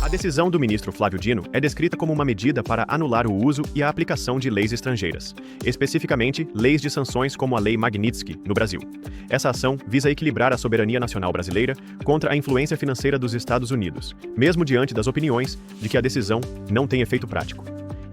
A decisão do ministro Flávio Dino é descrita como uma medida para anular o uso e a aplicação de leis estrangeiras, especificamente leis de sanções como a Lei Magnitsky, no Brasil. Essa ação visa equilibrar a soberania nacional brasileira contra a influência financeira dos Estados Unidos, mesmo diante das opiniões de que a decisão não tem efeito prático.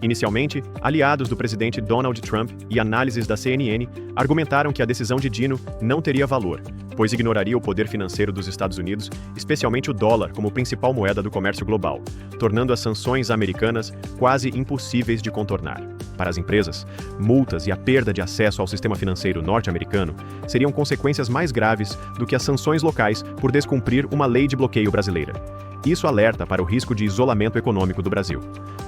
Inicialmente, aliados do presidente Donald Trump e análises da CNN argumentaram que a decisão de Dino não teria valor, pois ignoraria o poder financeiro dos Estados Unidos, especialmente o dólar como principal moeda do comércio global, tornando as sanções americanas quase impossíveis de contornar. Para as empresas, multas e a perda de acesso ao sistema financeiro norte-americano seriam consequências mais graves do que as sanções locais por descumprir uma lei de bloqueio brasileira. Isso alerta para o risco de isolamento econômico do Brasil.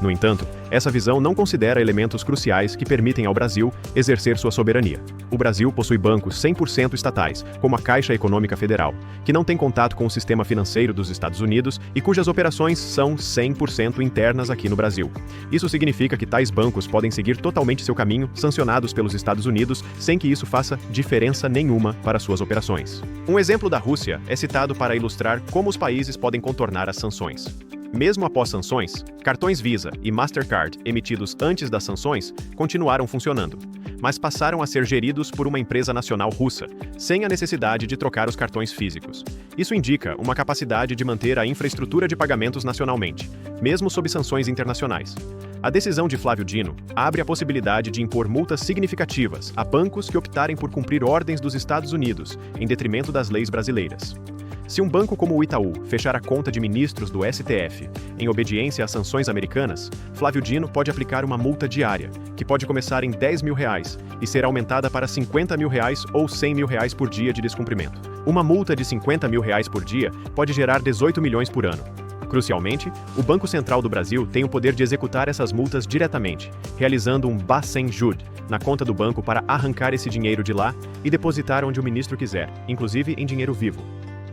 No entanto, essa visão não considera elementos cruciais que permitem ao Brasil exercer sua soberania. O Brasil possui bancos 100% estatais, como a Caixa Econômica Federal, que não tem contato com o sistema financeiro dos Estados Unidos e cujas operações são 100% internas aqui no Brasil. Isso significa que tais bancos podem seguir totalmente seu caminho, sancionados pelos Estados Unidos, sem que isso faça diferença nenhuma para suas operações. Um exemplo da Rússia é citado para ilustrar como os países podem contornar as sanções. Mesmo após sanções, cartões Visa e Mastercard emitidos antes das sanções continuaram funcionando, mas passaram a ser geridos por uma empresa nacional russa, sem a necessidade de trocar os cartões físicos. Isso indica uma capacidade de manter a infraestrutura de pagamentos nacionalmente, mesmo sob sanções internacionais. A decisão de Flávio Dino abre a possibilidade de impor multas significativas a bancos que optarem por cumprir ordens dos Estados Unidos, em detrimento das leis brasileiras. Se um banco como o Itaú fechar a conta de ministros do STF em obediência às sanções americanas, Flávio Dino pode aplicar uma multa diária, que pode começar em R$10 mil e ser aumentada para R$50 mil ou R$100 mil por dia de descumprimento. Uma multa de R$50 mil por dia pode gerar 18 milhões por ano. Crucialmente, o Banco Central do Brasil tem o poder de executar essas multas diretamente, realizando um bas-sem-jud na conta do banco para arrancar esse dinheiro de lá e depositar onde o ministro quiser, inclusive em dinheiro vivo.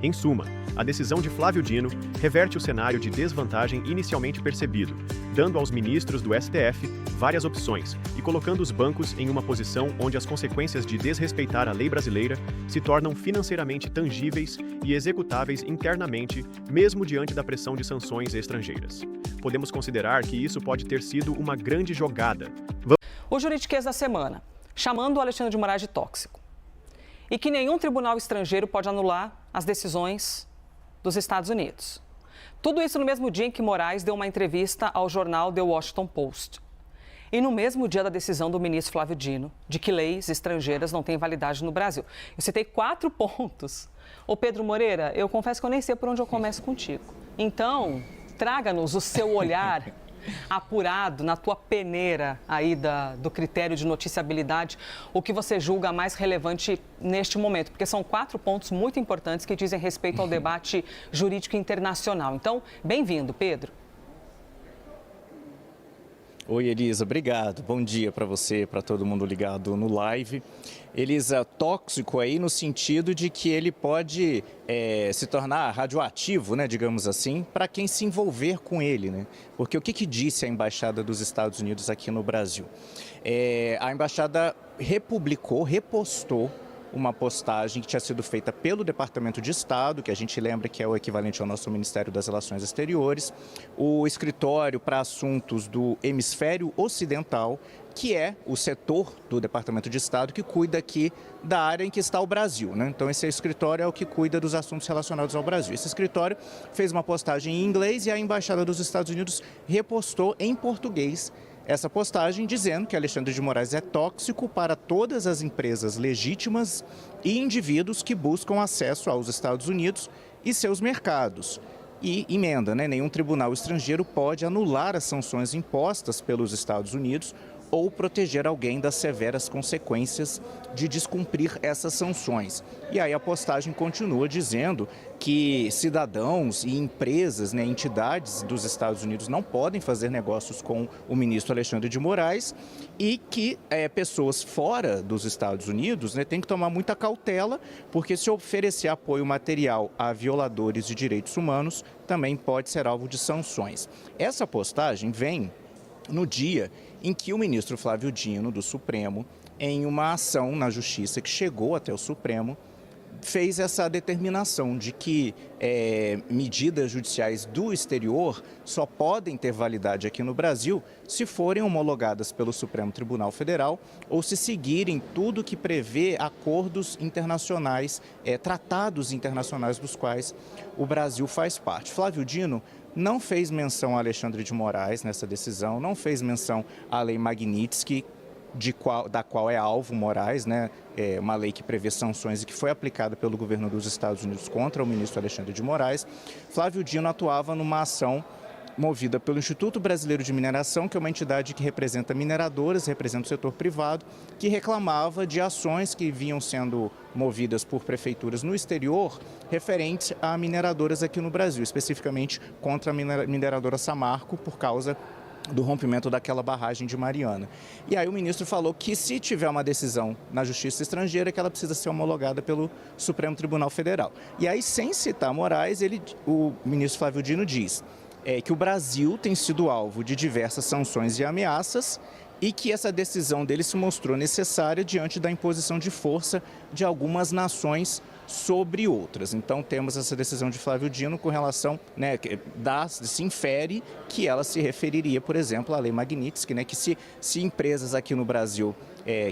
Em suma, a decisão de Flávio Dino reverte o cenário de desvantagem inicialmente percebido, dando aos ministros do STF várias opções e colocando os bancos em uma posição onde as consequências de desrespeitar a lei brasileira se tornam financeiramente tangíveis e executáveis internamente, mesmo diante da pressão de sanções estrangeiras. Podemos considerar que isso pode ter sido uma grande jogada. O juridiquês da semana, chamando o Alexandre de Moraes de tóxico. E que nenhum tribunal estrangeiro pode anular as decisões dos Estados Unidos. Tudo isso no mesmo dia em que Moraes deu uma entrevista ao jornal The Washington Post. E no mesmo dia da decisão do ministro Flávio Dino, de que leis estrangeiras não têm validade no Brasil. Eu citei 4 pontos. Ô Pedro Moreira, eu confesso que eu nem sei por onde eu começo contigo. Então, traga-nos o seu olhar apurado na tua peneira aí do critério de noticiabilidade, o que você julga mais relevante neste momento, porque são 4 pontos muito importantes que dizem respeito ao debate jurídico internacional. Então, bem-vindo, Pedro. Oi, Elisa, obrigado. Bom dia para você, para todo mundo ligado no live. Elisa, tóxico aí no sentido de que ele pode se tornar radioativo, né, digamos assim, para quem se envolver com ele, né? Porque o que disse a Embaixada dos Estados Unidos aqui no Brasil? A Embaixada repostou uma postagem que tinha sido feita pelo Departamento de Estado, que a gente lembra que é o equivalente ao nosso Ministério das Relações Exteriores, o Escritório para Assuntos do Hemisfério Ocidental, que é o setor do Departamento de Estado que cuida aqui da área em que está o Brasil, né? Então esse escritório é o que cuida dos assuntos relacionados ao Brasil. Esse escritório fez uma postagem em inglês e a Embaixada dos Estados Unidos repostou em português essa postagem dizendo que Alexandre de Moraes é tóxico para todas as empresas legítimas e indivíduos que buscam acesso aos Estados Unidos e seus mercados. E emenda, né? Nenhum tribunal estrangeiro pode anular as sanções impostas pelos Estados Unidos ou proteger alguém das severas consequências de descumprir essas sanções. E aí a postagem continua dizendo que cidadãos e empresas, né, entidades dos Estados Unidos não podem fazer negócios com o ministro Alexandre de Moraes e que pessoas fora dos Estados Unidos, né, têm que tomar muita cautela, porque se oferecer apoio material a violadores de direitos humanos, também pode ser alvo de sanções. Essa postagem vem no dia em que o ministro Flávio Dino, do Supremo, em uma ação na Justiça que chegou até o Supremo, fez essa determinação de que medidas judiciais do exterior só podem ter validade aqui no Brasil se forem homologadas pelo Supremo Tribunal Federal ou se seguirem tudo que prevê acordos internacionais, tratados internacionais dos quais o Brasil faz parte. Flávio Dino não fez menção a Alexandre de Moraes nessa decisão, não fez menção à Lei Magnitsky, da qual é alvo Moraes, né? É uma lei que prevê sanções e que foi aplicada pelo governo dos Estados Unidos contra o ministro Alexandre de Moraes. Flávio Dino atuava numa ação movida pelo Instituto Brasileiro de Mineração, que é uma entidade que representa mineradoras, representa o setor privado, que reclamava de ações que vinham sendo movidas por prefeituras no exterior referentes a mineradoras aqui no Brasil, especificamente contra a mineradora Samarco, por causa do rompimento daquela barragem de Mariana. E aí o ministro falou que se tiver uma decisão na Justiça Estrangeira, que ela precisa ser homologada pelo Supremo Tribunal Federal. E aí, sem citar Moraes, o ministro Flávio Dino diz que o Brasil tem sido alvo de diversas sanções e ameaças e que essa decisão dele se mostrou necessária diante da imposição de força de algumas nações sobre outras. Então temos essa decisão de Flávio Dino com relação, se infere que ela se referiria, por exemplo, à Lei Magnitsky, que se empresas aqui no Brasil,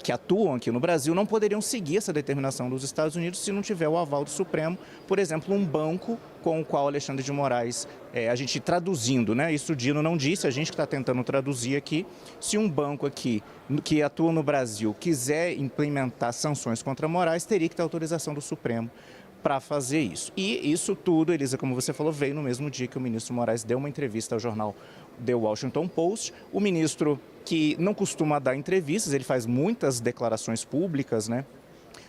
que atuam aqui no Brasil, não poderiam seguir essa determinação dos Estados Unidos se não tiver o aval do Supremo, por exemplo, um banco com o qual Alexandre de Moraes, a gente traduzindo, isso o Dino não disse, a gente que está tentando traduzir aqui, se um banco aqui que atua no Brasil quiser implementar sanções contra Moraes, teria que ter autorização do Supremo para fazer isso. E isso tudo, Elisa, como você falou, veio no mesmo dia que o ministro Moraes deu uma entrevista ao jornal The Washington Post. O ministro, que não costuma dar entrevistas, ele faz muitas declarações públicas,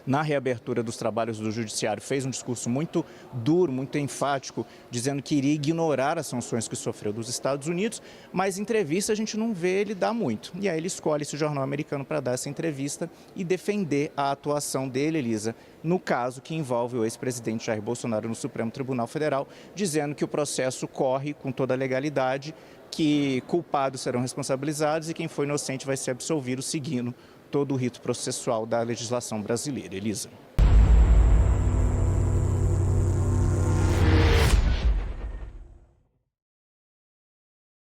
na reabertura dos trabalhos do Judiciário, fez um discurso muito duro, muito enfático, dizendo que iria ignorar as sanções que sofreu dos Estados Unidos, mas entrevista a gente não vê ele dar muito. E aí ele escolhe esse jornal americano para dar essa entrevista e defender a atuação dele, Elisa, no caso que envolve o ex-presidente Jair Bolsonaro no Supremo Tribunal Federal, dizendo que o processo corre com toda a legalidade, que culpados serão responsabilizados e quem for inocente vai ser absolvido seguindo todo o rito processual da legislação brasileira. Elisa.